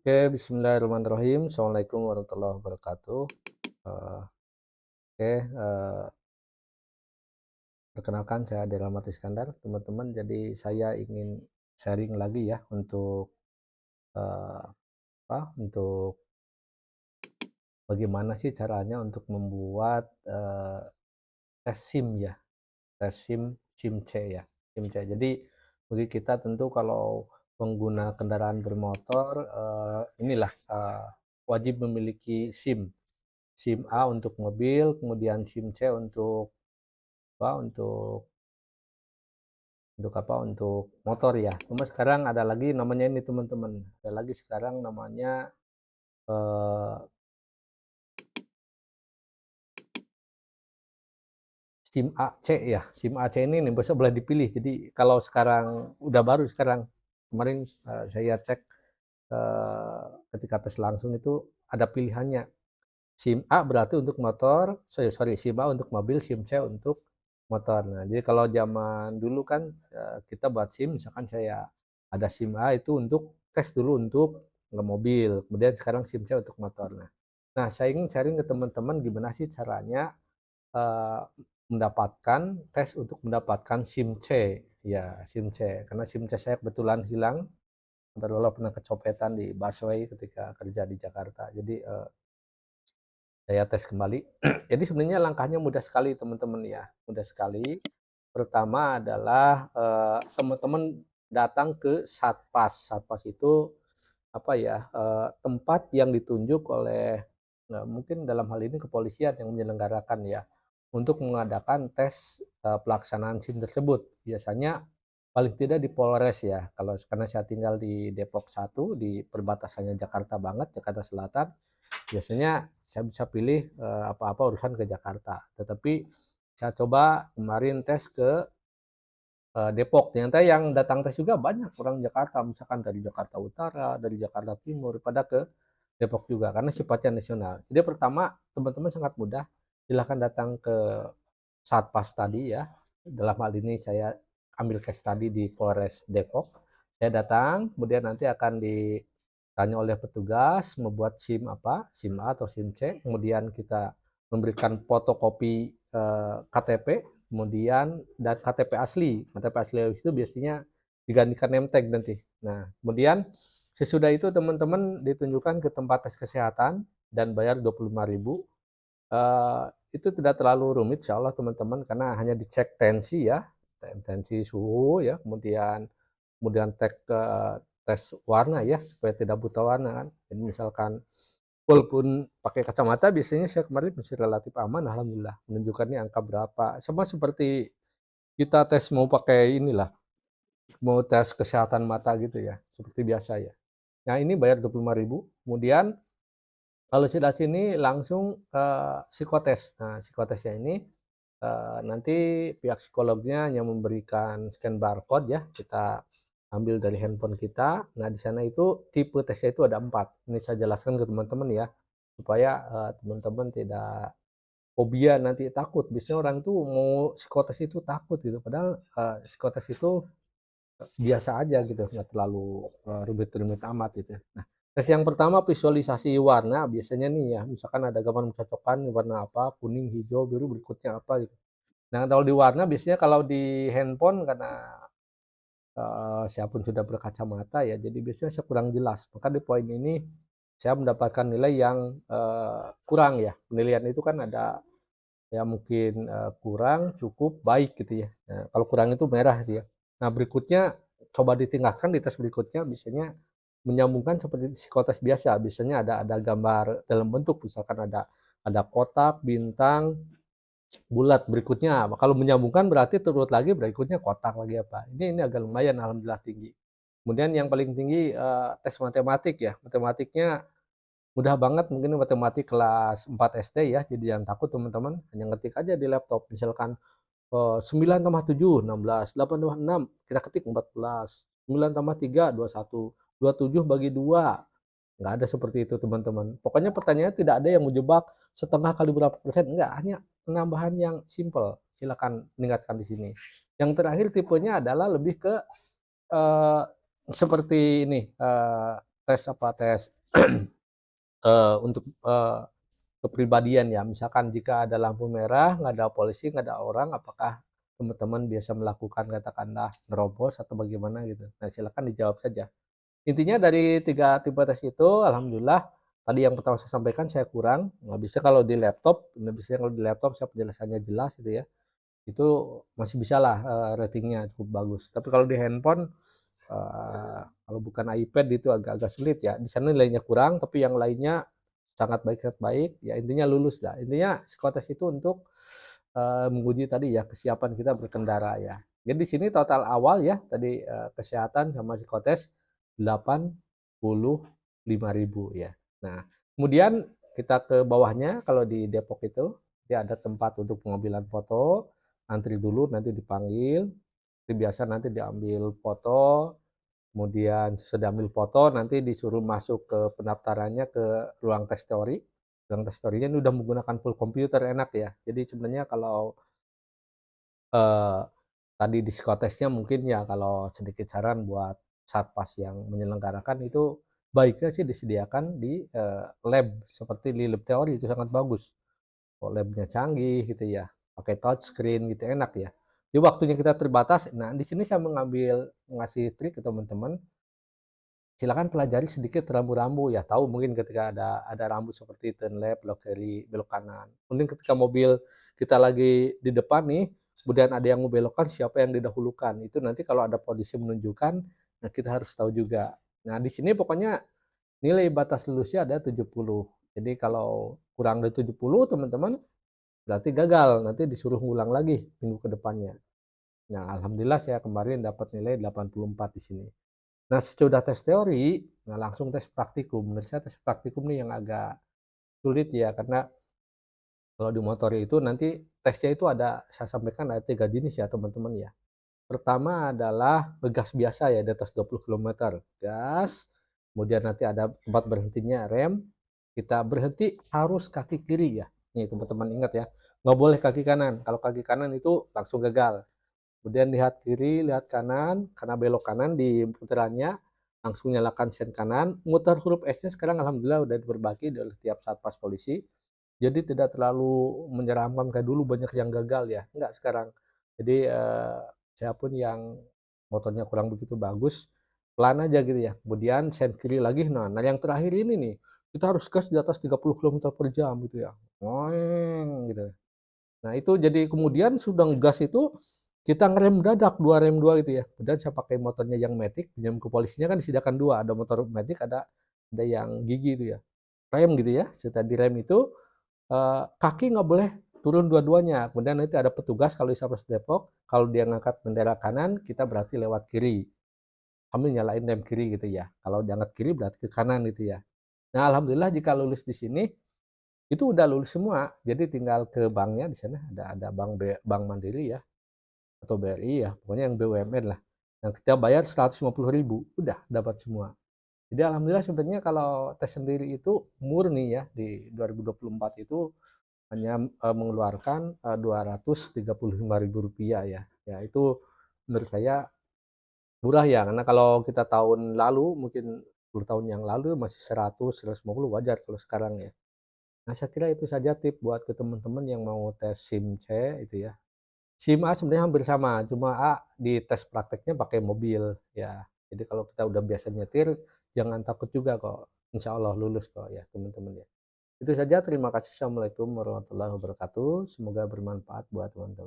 Oke, bismillahirrahmanirrahim. Assalamualaikum warahmatullahi wabarakatuh. Oke, perkenalkan saya Ade Rahmat Iskandar, teman-teman. Jadi saya ingin sharing lagi ya untuk eee, untuk bagaimana sih caranya untuk membuat, tes SIM ya, tes SIM SIM C ya, SIM C. Jadi bagi kita tentu kalau pengguna kendaraan bermotor, inilah, wajib memiliki SIM. SIM A untuk mobil, kemudian SIM C apa, untuk motor ya. Cuma sekarang ada lagi namanya ini teman-teman, ada lagi sekarang namanya, eee, SIM AC ya. SIM AC ini nih besok boleh dipilih. Jadi kalau sekarang udah baru sekarang, kemarin, saya cek, ketika tes langsung itu ada pilihannya. SIM A berarti untuk motor, sorry, SIM A untuk mobil, SIM C untuk motor. Nah, jadi kalau zaman dulu kan kita buat SIM, misalkan saya ada SIM A itu untuk tes dulu untuk mobil, kemudian sekarang SIM C untuk motor. Nah, saya ingin sharing ke teman-teman gimana sih caranya eh, mendapatkan tes untuk mendapatkan SIM C. Ya, SIM C. Karena SIM C saya kebetulan hilang, barulah pernah kecopetan di busway ketika kerja di Jakarta. Jadi saya tes kembali. Jadi sebenarnya langkahnya mudah sekali teman-teman ya, mudah sekali. Pertama adalah, teman-teman datang ke Satpas. Satpas itu apa ya, tempat yang ditunjuk oleh, mungkin dalam hal ini kepolisian yang menyelenggarakan ya, untuk mengadakan tes, pelaksanaan SIM tersebut. Biasanya paling tidak di Polres ya, kalau karena saya tinggal di Depok 1 di perbatasannya Jakarta banget, Jakarta Selatan. Biasanya saya bisa pilih apa-apa urusan ke Jakarta. Tetapi saya coba kemarin tes ke Depok. Ternyata yang datang tes juga banyak orang Jakarta, misalkan dari Jakarta Utara, dari Jakarta Timur, pada ke Depok juga karena sifatnya nasional. Jadi pertama teman-teman sangat mudah, silahkan datang ke Satpas tadi ya. Dalam hal ini saya ambil case tadi di Polres Depok. Saya datang, kemudian nanti akan ditanya oleh petugas membuat SIM apa, SIM A atau SIM C, kemudian kita memberikan fotokopi KTP, kemudian dan KTP asli. KTP asli itu biasanya digantikan name tag nanti. Nah, kemudian sesudah itu teman-teman ditunjukkan ke tempat tes kesehatan dan bayar 25.000. Itu tidak terlalu rumit insya Allah teman-teman karena hanya dicek tensi ya, tensi suhu ya, kemudian kemudian tes warna ya supaya tidak buta warna kan. Jadi misalkan walaupun pakai kacamata biasanya saya kemarin masih relatif aman alhamdulillah, menunjukkannya angka berapa. Sama seperti kita tes mau pakai inilah, mau tes kesehatan mata gitu ya, seperti biasa ya. Nah, ini bayar 25.000, kemudian kalau sudah sini langsung psikotes. Nah, psikotesnya ini nanti pihak psikolognya yang memberikan scan barcode ya, kita ambil dari handphone kita. Nah, di sana itu tipe tesnya itu ada 4. Ini saya jelaskan ke teman-teman ya, supaya teman-teman tidak fobia nanti takut. Biasanya orang tuh mau psikotes itu takut gitu, padahal psikotes itu biasa aja gitu, nggak terlalu rumit-rumit amat gitu. Nah, tes yang pertama visualisasi warna biasanya nih ya, misalkan ada gambar mencocokkan warna apa, kuning, hijau, biru, berikutnya apa gitu. Nah, kalau di warna biasanya kalau di handphone karena saya pun sudah berkacamata ya, jadi biasanya saya kurang jelas. Maka di poin ini saya mendapatkan nilai yang kurang ya. Penilaian itu kan ada ya mungkin kurang, cukup, baik gitu ya. Nah, kalau kurang itu merah dia. Nah, berikutnya coba ditingkatkan di tes berikutnya biasanya menyambungkan seperti psikotes biasa. Biasanya ada gambar dalam bentuk misalkan ada kotak, bintang, bulat. Berikutnya kalau menyambungkan berarti turut lagi berikutnya kotak lagi apa. Ini agak lumayan alhamdulillah tinggi. Kemudian yang paling tinggi tes matematik ya. Matematiknya mudah banget, mungkin matematik kelas 4 SD ya, jadi jangan takut teman-teman, hanya ngetik aja di laptop, misalkan 9 tambah 7, 16, 8 tambah 6, kita ketik 14, 9 tambah 3, 21, 27 bagi 2, nggak ada seperti itu teman-teman. Pokoknya pertanyaannya tidak ada yang menjebak setengah kali berapa persen, enggak, hanya penambahan yang simple, silakan meningkatkan di sini. Yang terakhir tipenya adalah lebih ke eh, seperti ini, tes untuk kepribadian ya. Misalkan jika ada lampu merah, nggak ada polisi, nggak ada orang, apakah teman-teman biasa melakukan katakanlah nerobos atau bagaimana gitu. Nah, silakan dijawab saja. Intinya dari 3 tipe tes itu alhamdulillah tadi yang pertama saya sampaikan saya kurang, nggak bisa kalau di laptop, nggak bisa kalau di laptop saya penjelasannya jelas gitu ya. Itu masih bisalah ratingnya cukup bagus. Tapi kalau di handphone kalau bukan iPad itu agak-agak sulit ya. Di sana nilainya kurang, tapi yang lainnya sangat baik. Ya intinya lulus lah. Intinya psikotes itu untuk menguji tadi ya kesiapan kita berkendara ya. Jadi di sini total awal ya tadi kesehatan sama psikotes 85.000 ya. Nah, kemudian kita ke bawahnya kalau di Depok itu dia ada tempat untuk pengambilan foto, antri dulu nanti dipanggil, seperti biasa nanti diambil foto, kemudian sesudah ambil foto nanti disuruh masuk ke pendaftarannya ke ruang tes teori. Ruang tes teorinya ini udah menggunakan full komputer enak ya. Jadi sebenarnya kalau eh, tadi di psikotesnya mungkin ya kalau sedikit saran buat satpas yang menyelenggarakan itu baiknya sih disediakan di lab seperti di lab teori itu sangat bagus. Kalau labnya canggih gitu ya, pakai touchscreen gitu enak ya. Di waktunya kita terbatas. Nah, di sini saya ngasih trik ke teman-teman, silakan pelajari sedikit rambu-rambu ya. Tahu mungkin ketika ada rambu seperti turn left, belok kiri, belok kanan. Mungkin ketika mobil kita lagi di depan nih, kemudian ada yang membelokkan, siapa yang didahulukan. Itu nanti kalau ada polisi menunjukkan, nah kita harus tahu juga. Nah, di sini pokoknya nilai batas lulusnya ada 70. Jadi kalau kurang dari 70, teman-teman berarti gagal. Nanti disuruh ngulang lagi minggu ke depannya. Nah, alhamdulillah saya kemarin dapat nilai 84 di sini. Nah, sesudah tes teori, nah langsung tes praktikum. Menurut saya tes praktikum nih yang agak sulit ya, karena kalau di motor itu nanti tesnya itu ada, saya sampaikan ada 3 jenis ya teman-teman ya. Pertama adalah ngegas biasa ya, di atas 20 km. Gas, kemudian nanti ada tempat berhentinya, rem. Kita berhenti harus kaki kiri ya. Nih teman-teman ingat ya, nggak boleh kaki kanan. Kalau kaki kanan itu langsung gagal. Kemudian lihat kiri, lihat kanan, karena belok kanan di putarannya, langsung nyalakan sen kanan. Muter huruf S-nya sekarang alhamdulillah udah berbagi oleh tiap satpas polisi. Jadi tidak terlalu menyeramkan kayak dulu banyak yang gagal ya. Enggak sekarang. Jadi saya pun yang motornya kurang begitu bagus, pelan aja gitu ya. Kemudian sen kiri lagi. Nah, yang terakhir ini nih, kita harus gas di atas 30 km per jam gitu ya. Ngoeng gitu. Nah, itu jadi kemudian sudah ngegas itu kita ngerem dadak, dua rem dua gitu ya. Kemudian saya pakai motornya yang matic, pinjam ke polisinya kan disediakan dua, ada motor matic, ada yang gigi itu ya. Rem gitu ya. Setelah direm itu kaki nggak boleh turun dua-duanya. Kemudian nanti ada petugas kalau di Sapres Depok, kalau dia ngangkat bendera kanan, kita berarti lewat kiri. Kami nyalain rem kiri gitu ya. Kalau diangkat kiri berarti ke kanan gitu ya. Nah, alhamdulillah jika lulus di sini itu udah lulus semua. Jadi tinggal ke banknya di sana ada bank Mandiri ya atau BRI ya, pokoknya yang BUMN lah. Yang kita bayar 150.000, udah dapat semua. Jadi alhamdulillah sebenarnya kalau tes sendiri itu murni ya di 2024 itu hanya mengeluarkan Rp235.000 ya. Ya itu menurut saya murah ya, karena kalau kita tahun lalu mungkin 10 tahun yang lalu masih 100, 150 wajar kalau sekarang ya. Nah, saya kira itu saja tip buat ke teman-teman yang mau tes SIM C itu ya. SIM A sebenarnya hampir sama, cuma A di tes prakteknya pakai mobil ya. Jadi kalau kita udah biasa nyetir, jangan takut juga kok. Insya Allah lulus kok ya teman-teman ya. Itu saja, terima kasih. Assalamualaikum warahmatullahi wabarakatuh. Semoga bermanfaat buat teman-teman.